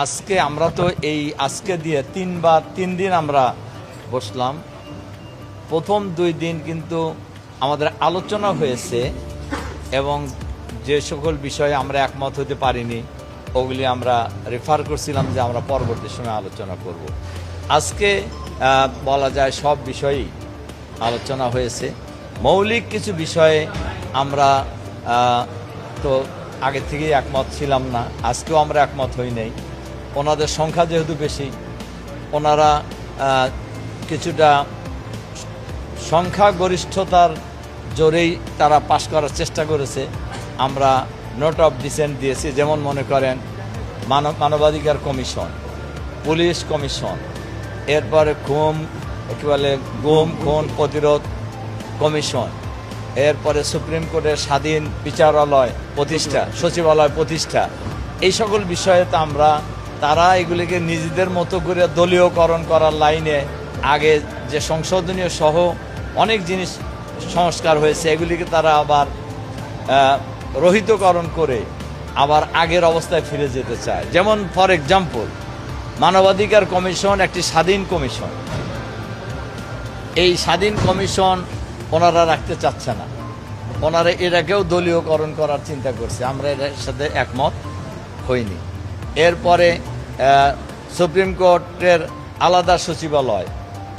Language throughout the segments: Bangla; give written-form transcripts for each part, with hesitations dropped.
আজকে আমরা তো আজকে দিয়ে 3 দিন আমরা বসলাম। প্রথম 2 দিন কিন্তু আমাদের আলোচনা হয়েছে এবং যে সকল বিষয়ে আমরা একমত হতে পারিনি ওগুলি আমরা রেফার করছিলাম যে আমরা পরবর্তী সময় আলোচনা করব। আজকে বলা যায় সব বিষয়েই আলোচনা হয়েছে। মৌলিক কিছু বিষয়ে আমরা তো আগে থেকেই একমত ছিলাম না, আজকেও আমরা একমত হই নাই। ওনাদের সংখ্যা যেহেতু বেশি, ওনারা কিছুটা সংখ্যাগরিষ্ঠতার জোরেই তারা পাশ করার চেষ্টা করেছে। আমরা নোট অফ ডিসেন্ট দিয়েছি, যেমন মনে করেন মানবাধিকার কমিশন, পুলিশ কমিশন, এরপরে গুম খুন প্রতিরোধ কমিশন, এরপরে সুপ্রিম কোর্টের স্বাধীন বিচারালয় প্রতিষ্ঠা, সচিবালয় প্রতিষ্ঠা, এই সকল বিষয়ে তো তারা এগুলিকে নিজেদের মতো করে দলীয়করণ করার লাইনে আগে যে সংশোধনীয় সহ অনেক জিনিস সংস্কার হয়েছে এগুলিকে তারা আবার রহিতকরণ করে আবার আগের অবস্থায় ফিরে যেতে চায়। যেমন ফর এক্সাম্পল, মানবাধিকার কমিশন একটি স্বাধীন কমিশন, এই স্বাধীন কমিশন ওনারা রাখতে চাচ্ছে না, ওনারা এটাকেও দলীয়করণ করার চিন্তা করছে। আমরা এর সাথে একমত হইনি। এরপরে সুপ্রিম কোর্টের আলাদা সচিবালয়,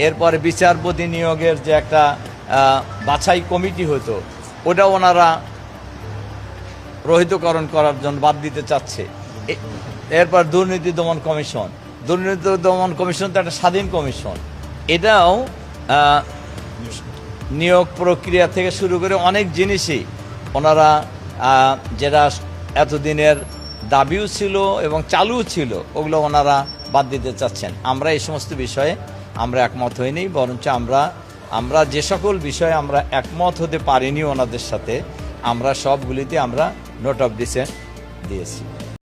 এরপরে বিচারপতি নিয়োগের যে একটা বাছাই কমিটি হতো ওটা ওনারা রহিতকরণ করার জন্য বাদ দিতে চাচ্ছে। এরপর দুর্নীতি দমন কমিশন, দুর্নীতি দমন কমিশন তো একটা স্বাধীন কমিশন, এটাও নিয়োগ প্রক্রিয়া থেকে শুরু করে অনেক জিনিসই ওনারা যেটা এতদিনের দাবিও ছিল এবং চালু ছিল ওগুলো ওনারা বাদ দিতে চাচ্ছেন। আমরা এই সমস্ত বিষয়ে আমরা একমত হইনি, বরঞ্চ আমরা যে সকল বিষয়ে আমরা একমত হতে পারিনি ওনাদের সাথে, আমরা সবগুলিতে আমরা নোট অফ ডিসেন্ট দিয়েছি।